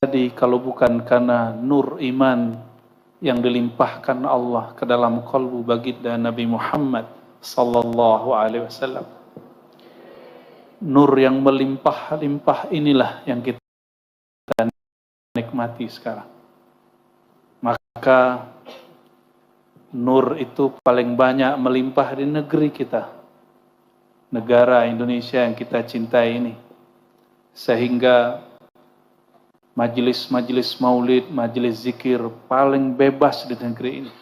terjadi kalau bukan karena nur iman yang dilimpahkan Allah ke dalam kalbu baginda Nabi Muhammad sallallahu alaihi wasallam. Nur yang melimpah-limpah inilah yang kita nikmati sekarang. Maka nur itu paling banyak melimpah di negeri kita, negara Indonesia yang kita cintai ini, sehingga majelis-majelis maulid, majelis zikir paling bebas di negeri ini.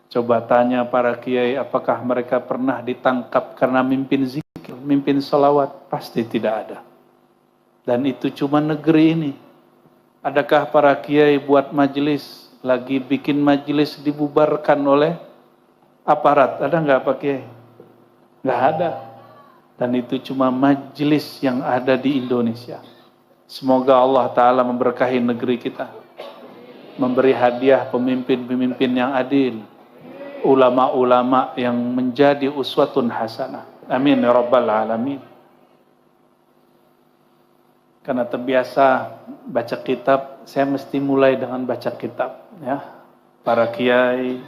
Coba tanya para kiai, apakah mereka pernah ditangkap karena mimpin zikir, mimpin salawat? Pasti tidak ada. Dan itu cuma negeri ini. Adakah para kiai buat majelis, lagi bikin majelis dibubarkan oleh aparat? Ada nggak Pak Kiai? Nggak ada. Dan itu cuma majelis yang ada di Indonesia. Semoga Allah Ta'ala memberkahi negeri kita, memberi hadiah pemimpin-pemimpin yang adil, ulama-ulama yang menjadi uswatun hasanah. Amin ya rabbal alamin. Karena terbiasa baca kitab, saya mesti mulai dengan baca kitab, ya. Para kiai,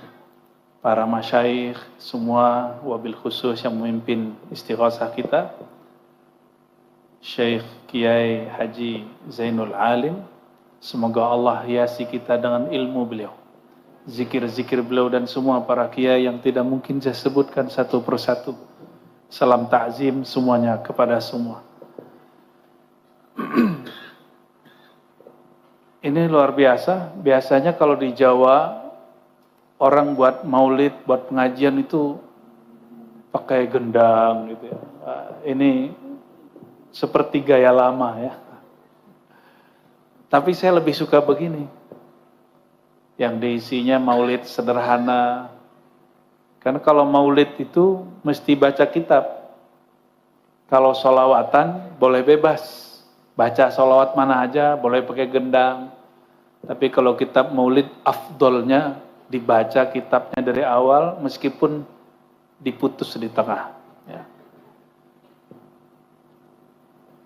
para masyaikh, semua wabil khusus yang memimpin istighosah kita, Syekh Kiai Haji Zainul Alim, semoga Allah hiasi kita dengan ilmu beliau, zikir-zikir beliau, dan semua para kiai yang tidak mungkin saya sebutkan satu persatu. Salam ta'zim semuanya kepada semua. Ini luar biasa. Biasanya kalau di Jawa orang buat maulid, buat pengajian itu pakai gendang gitu ya. Ini seperti gaya lama ya. Tapi saya lebih suka begini, yang diisinya maulid sederhana. Karena kalau maulid itu mesti baca kitab. Kalau sholawatan boleh bebas, baca sholawat mana aja, boleh pakai gendang. Tapi kalau kitab maulid, afdolnya dibaca kitabnya dari awal, meskipun diputus di tengah. Ya.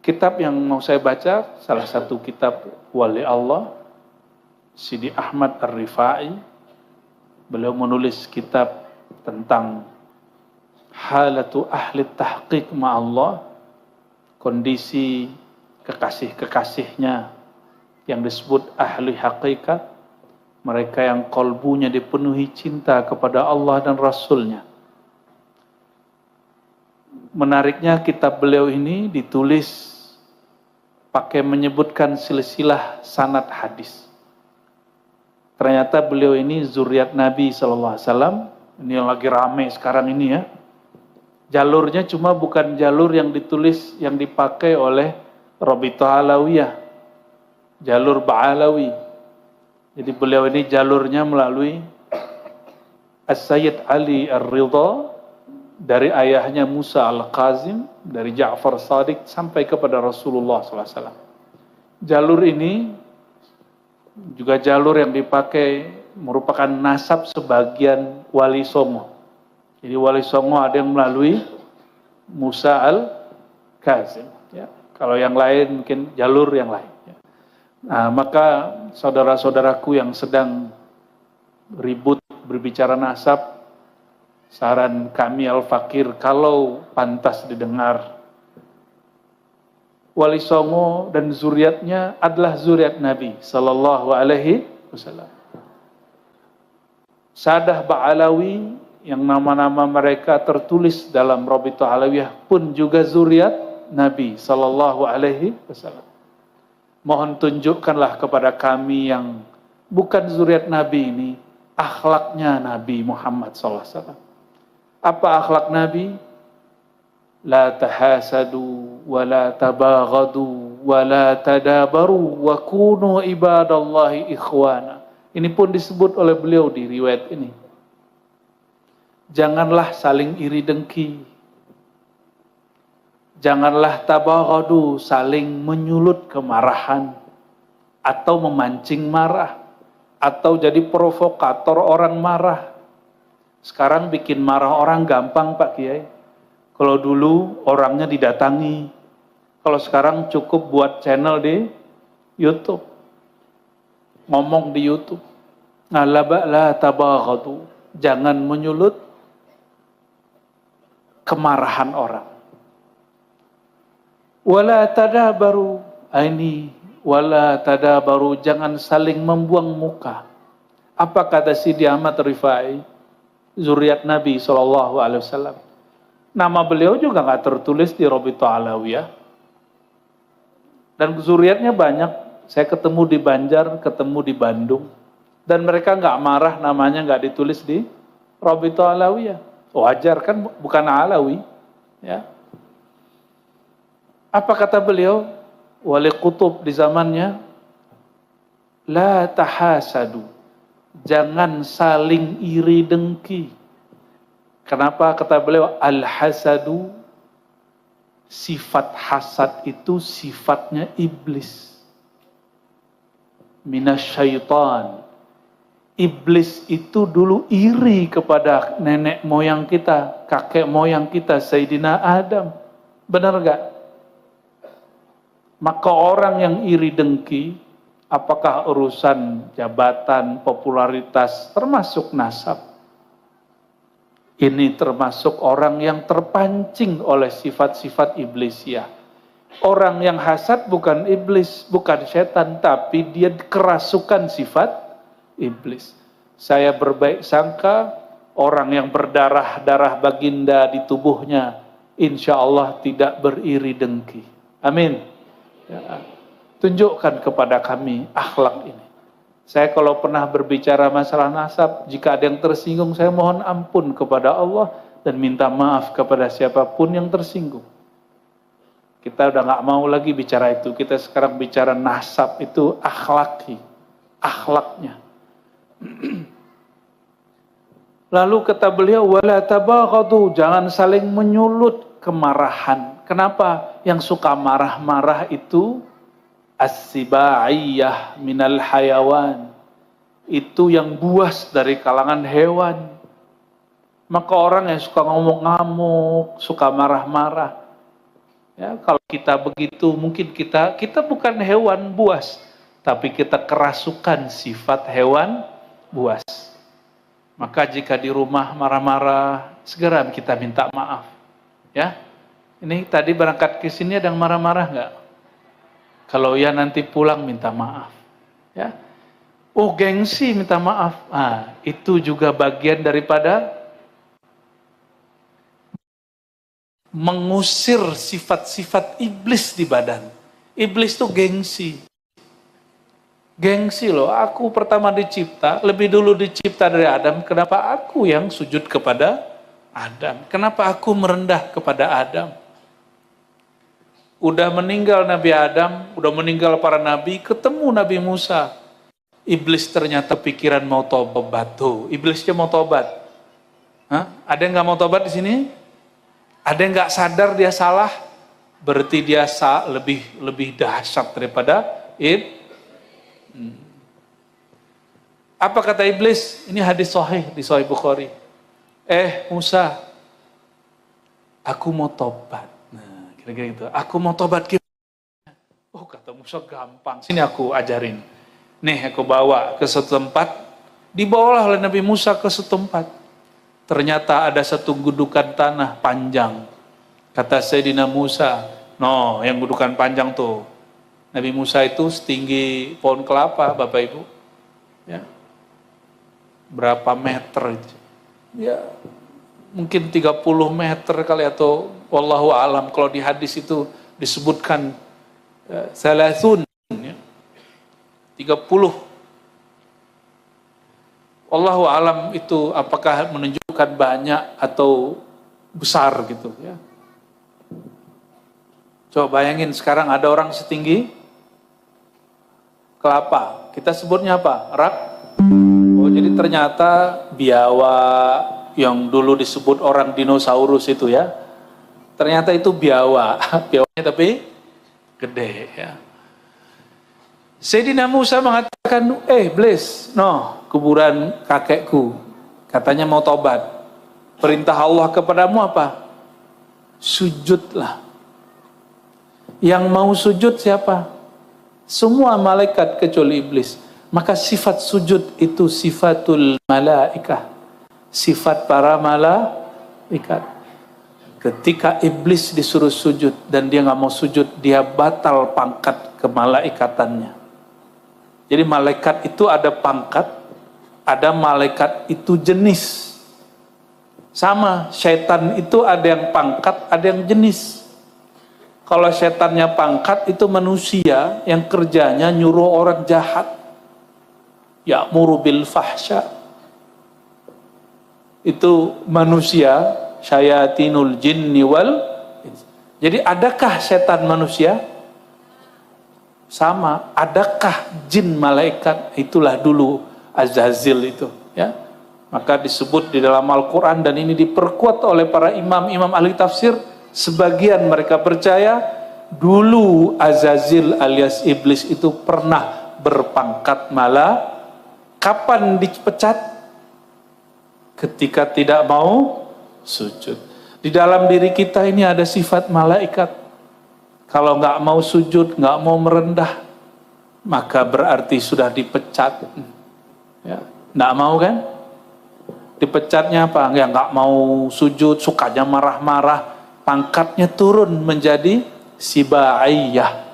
Kitab yang mau saya baca, salah satu kitab Wali Allah, Sidi Ahmad Ar-Rifai. Beliau menulis kitab tentang halatu ahli tahqiq ma'allah, kondisi kekasih-kekasihnya yang disebut ahli hakikat, mereka yang kolbunya dipenuhi cinta kepada Allah dan Rasulnya. Menariknya kitab beliau ini ditulis pakai menyebutkan silsilah sanad hadis. Ternyata beliau ini zuriat Nabi SAW. Ini yang lagi rame sekarang ini ya. Jalurnya cuma bukan jalur yang ditulis, yang dipakai oleh Rabithah Alawiyah, jalur Ba'alawi. Jadi beliau ini jalurnya melalui As-Sayyid Ali Ar-Ridha, dari ayahnya Musa Al-Qazim, dari Ja'far Shadiq sampai kepada Rasulullah SAW. Jalur ini juga jalur yang dipakai, merupakan nasab sebagian Wali Songo. Jadi Wali Songo ada yang melalui Musa Al-Qazim. Ya. Kalau yang lain mungkin jalur yang lain. Ya. Nah, maka saudara-saudaraku yang sedang ribut berbicara nasab, saran kami Al-Fakir, kalau pantas didengar, Wali Songo dan zuriatnya adalah zuriat Nabi Sallallahu Alaihi Wasallam. Sadah Ba'alawi yang nama-nama mereka tertulis dalam Rabithah Alawiyah pun juga zuriat Nabi Sallallahu Alaihi Wasallam. Mohon tunjukkanlah kepada kami yang bukan zuriat Nabi ini, akhlaknya Nabi Muhammad Sallallahu Alaihi Wasallam. Apa akhlak Nabi? La tahasadu, wa la tabaghadu, wa la tadabaru, wa kunu ibadallahi ikhwana. Ini pun disebut oleh beliau di riwayat ini. Janganlah saling iri dengki. Janganlah tabaghadu, saling menyulut kemarahan atau memancing marah atau jadi provokator orang marah. Sekarang bikin marah orang gampang Pak Kiai. Kalau dulu orangnya didatangi. Kalau sekarang cukup buat channel di YouTube. ngomong di YouTube. La tabaghadu. Jangan menyulut kemarahan orang. Wala tadabaru. Ini wala tadabaru, jangan saling membuang muka. Apa kata Sidi Ahmad Rifai, zuriat Nabi SAW? Nama beliau juga nggak tertulis di Rabithah Alawiyah. Dan zuriatnya banyak. Saya ketemu di Banjar, ketemu di Bandung. Dan mereka nggak marah namanya nggak ditulis di Rabithah Alawiyah. Wajar kan, bukan Alawi. Ya. Apa kata beliau? Wali Qutub di zamannya, la tahasadu, jangan saling iri dengki. Kenapa kata beliau? Al-hasadu, sifat hasad itu sifatnya iblis. Minasyaitan. Iblis itu dulu iri kepada nenek moyang kita, kakek moyang kita, Sayyidina Adam. Benar gak? Maka orang yang iri dengki, apakah urusan jabatan, popularitas, termasuk nasab. Ini termasuk orang yang terpancing oleh sifat-sifat iblisiah. Orang yang hasad bukan iblis, bukan setan, tapi dia kerasukan sifat iblis. Saya berbaik sangka, orang yang berdarah-darah baginda di tubuhnya, insya Allah tidak beriri dengki. Amin. Ya, tunjukkan kepada kami akhlak ini. Saya kalau pernah berbicara masalah nasab, jika ada yang tersinggung, saya mohon ampun kepada Allah dan minta maaf kepada siapapun yang tersinggung. Kita udah nggak mau lagi bicara itu. Kita sekarang bicara nasab, itu akhlaknya. Lalu kata beliau, wala tabaghadu, jangan saling menyulut kemarahan. Kenapa? Yang suka marah-marah itu as-sibaiyah minal hayawan. Itu yang buas dari kalangan hewan. Maka orang yang suka ngomong-ngamuk, suka marah-marah. Ya, kalau kita begitu, mungkin kita bukan hewan buas, tapi kita kerasukan sifat hewan buas. Maka jika di rumah marah-marah, segera kita minta maaf. Ya. Ini tadi berangkat ke sini ada yang marah-marah nggak? Kalau ya nanti pulang minta maaf. Ya. Oh, gengsi minta maaf. Ah, itu juga bagian daripada mengusir sifat-sifat iblis di badan. Iblis itu gengsi. Gengsi loh, aku pertama dicipta, lebih dulu dicipta dari Adam, kenapa aku yang sujud kepada Adam? Kenapa aku merendah kepada Adam? Udah meninggal Nabi Adam, udah meninggal para nabi, ketemu Nabi Musa. Iblis ternyata pikiran mau tobat tuh. Iblisnya mau tobat. Hah? Ada yang nggak mau tobat di sini? Ada yang nggak sadar dia salah? Berarti dia lebih dahsyat daripada Apa kata iblis? Ini hadis sahih di Sahih Bukhari. Musa, aku mau tobat. Nah, kira-kira gitu. Aku mau tobat. Oh, kata Musa, gampang. Sini aku ajarin. Nih, aku bawa ke suatu tempat. Dibawalah oleh Nabi Musa ke suatu tempat. Ternyata ada satu gudukan tanah panjang. Kata Sayyidina Musa, no, yang gudukan panjang tuh. Nabi Musa itu setinggi pohon kelapa, Bapak Ibu. Ya. Berapa meter itu? Ya, mungkin 30 meter kali atau wallahu alam. Kalau di hadis itu disebutkan salasun, ya. 30. Wallahu alam itu apakah menunjukkan banyak atau besar gitu ya. Coba bayangin sekarang ada orang setinggi kelapa. Kita sebutnya apa? Rak. Oh, jadi ternyata biawa yang dulu disebut orang dinosaurus itu ya. Ternyata itu biawa. Biawanya tapi gede ya. Sayyidina Musa mengatakan, Iblis, no, kuburan kakekku. Katanya mau tobat. Perintah Allah kepadamu apa? Sujudlah. Yang mau sujud siapa? Semua malaikat kecuali iblis. Maka sifat sujud itu sifatul malaikah, sifat para malaikat. Ketika iblis disuruh sujud dan dia nggak mau sujud, dia batal pangkat kemalaikatannya. Jadi malaikat itu ada pangkat, ada malaikat itu jenis. Sama, syaitan itu ada yang pangkat, ada yang jenis. Kalau syaitannya pangkat itu manusia yang kerjanya nyuruh orang jahat. Ya'muru bil fahsya. Itu manusia, syayatinul jinni wal. Jadi adakah setan manusia? Sama. Adakah jin malaikat? Itulah dulu Azazil itu, ya. Maka disebut di dalam Al-Quran, dan ini diperkuat oleh para imam-imam ahli tafsir. Sebagian mereka percaya dulu Azazil alias iblis itu pernah berpangkat malaikat. Kapan dipecat? Ketika tidak mau sujud. Di dalam diri kita ini ada sifat malaikat. Kalau nggak mau sujud, nggak mau merendah, maka berarti sudah dipecat. Ya, nggak mau kan? Dipecatnya apa? Ya nggak mau sujud, sukanya marah-marah, pangkatnya turun menjadi sibaiyah,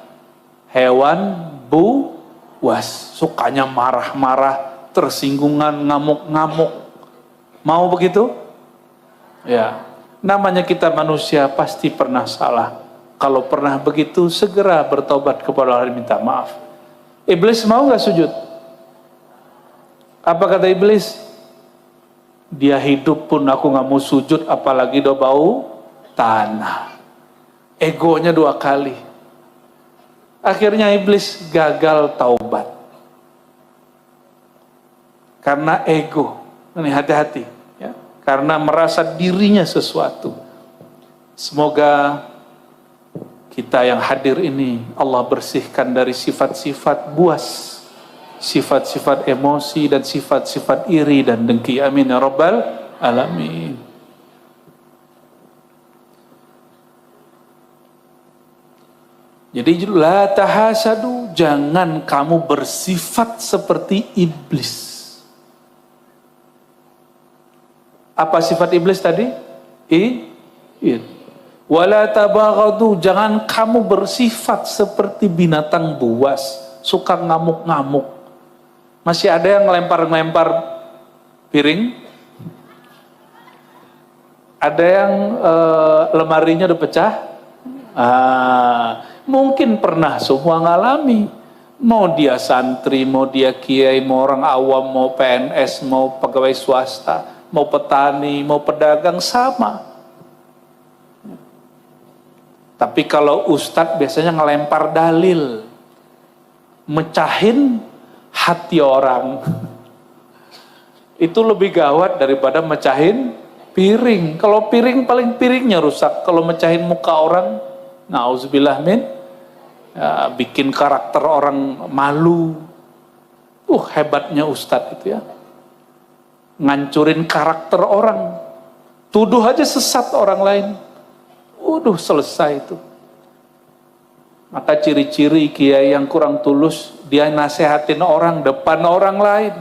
hewan buas, sukanya marah-marah, tersinggungan, ngamuk-ngamuk. Mau begitu? Ya, namanya kita manusia pasti pernah salah. Kalau pernah begitu, segera bertobat kepada Allah dan minta maaf. Iblis mau nggak sujud? Apa kata iblis? Dia hidup pun aku nggak mau sujud, apalagi do bau tanah. Egonya 2 kali. Akhirnya iblis gagal taubat. Karena ego, ini hati-hati, ya. Karena merasa dirinya sesuatu. Semoga kita yang hadir ini Allah bersihkan dari sifat-sifat buas, sifat-sifat emosi dan sifat-sifat iri dan dengki. Amin ya rabbal alamin. Jadi la tahasadu, jangan kamu bersifat seperti iblis. Apa sifat iblis tadi? Wala tabaghadu, jangan kamu bersifat seperti binatang buas, suka ngamuk-ngamuk. Masih ada yang ngelempar-ngelempar piring? Ada yang lemarinya udah pecah? Mungkin pernah semua ngalami. Mau dia santri, mau dia kiai, mau orang awam, mau PNS, mau pegawai swasta, mau petani, mau pedagang, sama. Tapi kalau ustadz biasanya ngelempar dalil, mecahin hati orang. Itu lebih gawat daripada mecahin piring. Kalau piring paling piringnya rusak. Kalau mecahin muka orang, na'udzubillah min, ya, bikin karakter orang malu. Hebatnya ustadz itu ya. Ngancurin karakter orang, tuduh aja sesat orang lain, selesai itu. Maka ciri-ciri kiai yang kurang tulus, dia nasehatin orang depan orang lain.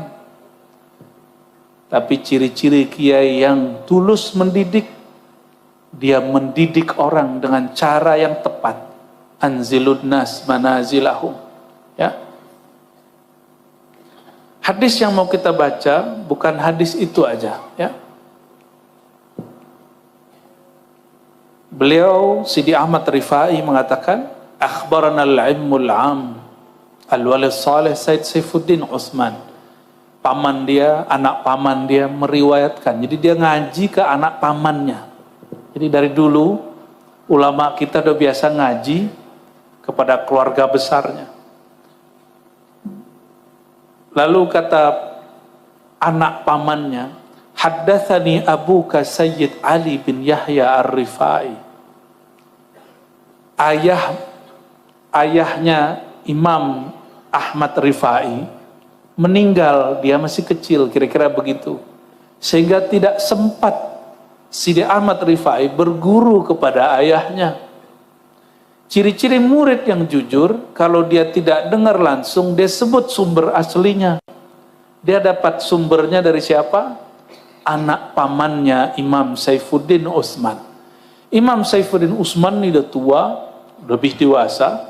Tapi ciri-ciri kiai yang tulus mendidik, dia mendidik orang dengan cara yang tepat. Anzilun nas manazilahum, ya. Hadis yang mau kita baca bukan hadis itu aja, ya. Beliau Sidi Ahmad Rifai mengatakan, akhbarana al-ilmul am al-walid salih Said Saifuddin Utsman. Paman dia, anak paman dia meriwayatkan. Jadi dia ngaji ke anak pamannya. Jadi dari dulu ulama kita udah biasa ngaji kepada keluarga besarnya. Lalu kata anak pamannya, haddatsani abuka Sayyid Ali bin Yahya Ar-Rifai. Ayahnya Imam Ahmad Rifai meninggal, dia masih kecil, kira-kira begitu. Sehingga tidak sempat Sidi Ahmad Rifai berguru kepada ayahnya. Ciri-ciri murid yang jujur, kalau dia tidak dengar langsung, dia sebut sumber aslinya. Dia dapat sumbernya dari siapa? Anak pamannya Imam Saifuddin Utsman. Imam Saifuddin Utsman ini udah tua, lebih dewasa,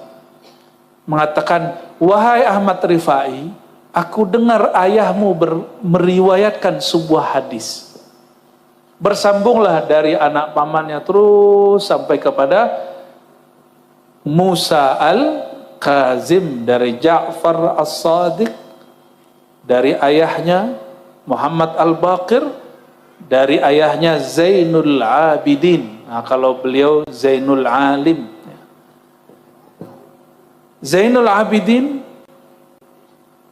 mengatakan, wahai Ahmad Rifai, aku dengar ayahmu meriwayatkan sebuah hadis. Bersambunglah dari anak pamannya terus sampai kepada Musa al-Kazim dari Ja'far as-Sadiq, dari ayahnya Muhammad al-Baqir, dari ayahnya Zainul Abidin. Nah, kalau beliau Zainul Alim. Zainul Abidin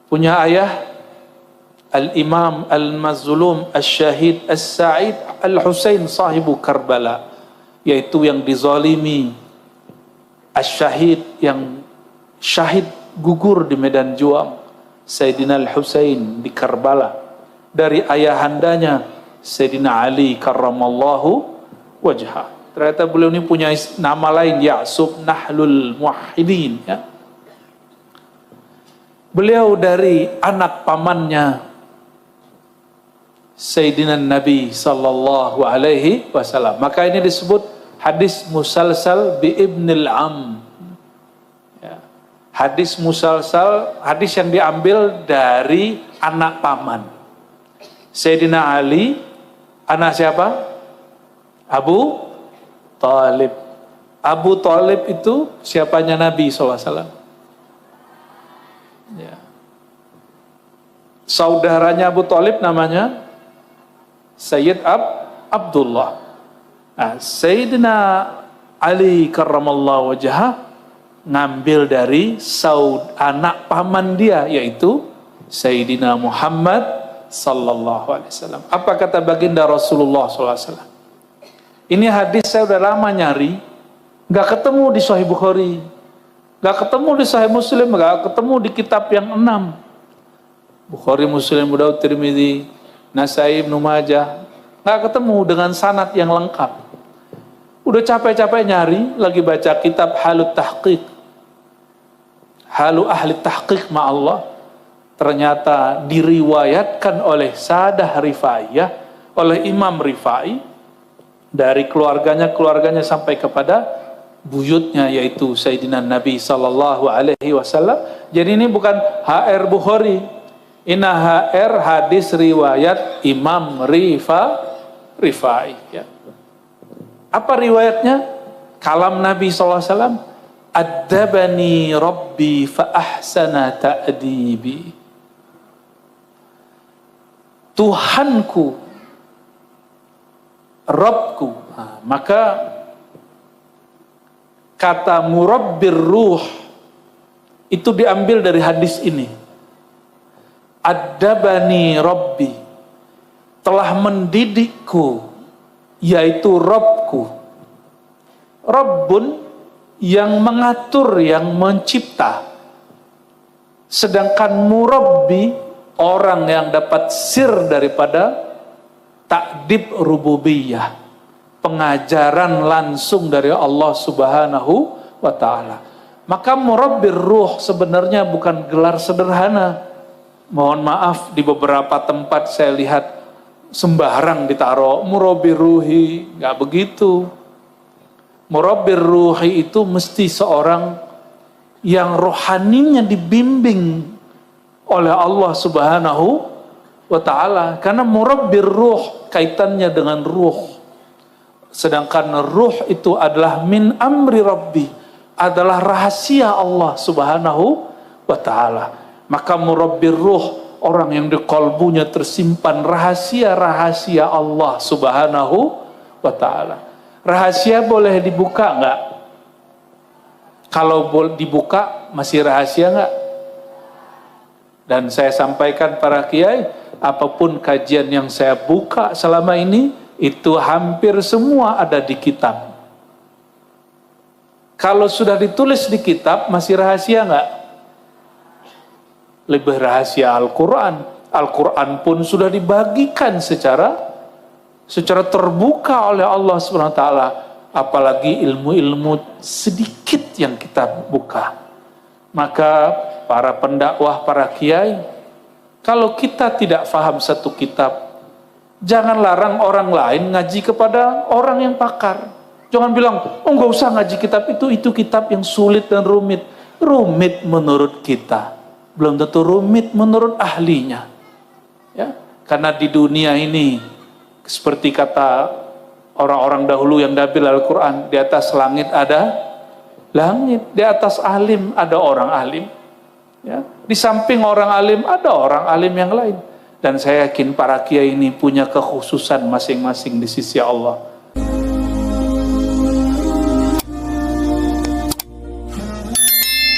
punya ayah Al-Imam Al-Mazlum Al-Syahid Al-Sa'id Al-Husain sahibu Karbala, yaitu yang dizalimi, Al-Syahid yang syahid gugur di medan juang, Sayyidina Al-Husain di Karbala, dari ayahandanya Sayyidina Ali karramallahu wajhah. Ternyata beliau ini punya nama lain, Ya'sub Nahlul Muwahhidin, ya. Beliau dari anak pamannya Sayyidina Nabi sallallahu alaihi wasallam. Maka ini disebut hadis musalsal bi ibnil am. Ya. Hadis musalsal, hadis yang diambil dari anak paman. Sayyidina Ali, anak siapa? Abu Talib. Abu Talib itu siapanya Nabi SAW. Ya. Saudaranya Abu Talib namanya Sayyid Abdullah. Nah, Sayyidina Ali karramallahu wajhah ngambil dari anak paman dia, yaitu Sayyidina Muhammad sallallahu alaihi wasallam. Apa kata baginda Rasulullah sallallahu alaihi wasallam? Ini hadis saya udah lama nyari, nggak ketemu di Sahih Bukhari, nggak ketemu di Sahih Muslim, nggak ketemu di kitab yang 6. Bukhari, Muslim, Abu Daud, Tirmidzi, Nasai, Ibnu Majah, nggak ketemu dengan sanad yang lengkap. Udah capek-capek nyari, lagi baca kitab Halut Tahqiq, Halu Ahli Tahqiq Ma'allah, ternyata diriwayatkan oleh Sadah Rifaiyah, oleh Imam Rifai, dari keluarganya sampai kepada buyutnya, yaitu Sayyidina Nabi sallallahu alaihi wasallam. Jadi ini bukan HR Bukhari, ini HR hadis riwayat Imam Rifai, ya. Apa riwayatnya? Kalam Nabi sallallahu alaihi wasallam, "Addabani Rabbi fa ahsana ta'dibi." Tuhanku, Rabbku. Nah, maka kata murabbir ruh itu diambil dari hadis ini. Addabani Rabbi, telah mendidikku, yaitu Rabbku. Rabbun, yang mengatur, yang mencipta. Sedangkan murabbi, orang yang dapat sir daripada takdib rububiyah, pengajaran langsung dari Allah subhanahu wa ta'ala. Maka murabbir ruh sebenarnya bukan gelar sederhana. Mohon maaf, di beberapa tempat saya lihat sembarang ditaruh murabbir ruhi, nggak begitu. Murabbir ruhi itu mesti seorang yang rohaninya dibimbing oleh Allah subhanahu wa ta'ala. Karena murabbir ruh kaitannya dengan ruh. Sedangkan ruh itu adalah min amri Rabbi, adalah rahasia Allah subhanahu wa ta'ala. Maka murabbir ruh, orang yang di kalbunya tersimpan rahasia-rahasia Allah subhanahu wa ta'ala. Rahasia boleh dibuka enggak? Kalau dibuka masih rahasia enggak? Dan saya sampaikan para kiai, apapun kajian yang saya buka selama ini, itu hampir semua ada di kitab. Kalau sudah ditulis di kitab, masih rahasia enggak? Lebih rahasia Al-Quran. Al-Quran pun sudah dibagikan secara terbuka oleh Allah SWT. apalagi ilmu-ilmu sedikit yang kita buka. Maka para pendakwah, para kiai, kalau kita tidak faham satu kitab, jangan larang orang lain ngaji kepada orang yang pakar. Jangan bilang, oh nggak usah ngaji kitab itu kitab yang sulit dan rumit. Rumit menurut kita, belum tentu rumit menurut ahlinya. Ya, karena di dunia ini, seperti kata orang-orang dahulu yang dabil Al-Quran, di atas langit ada langit, di atas alim ada orang alim. Ya, di samping orang alim ada orang alim yang lain. Dan saya yakin para kiai ini punya kekhususan masing-masing di sisi Allah.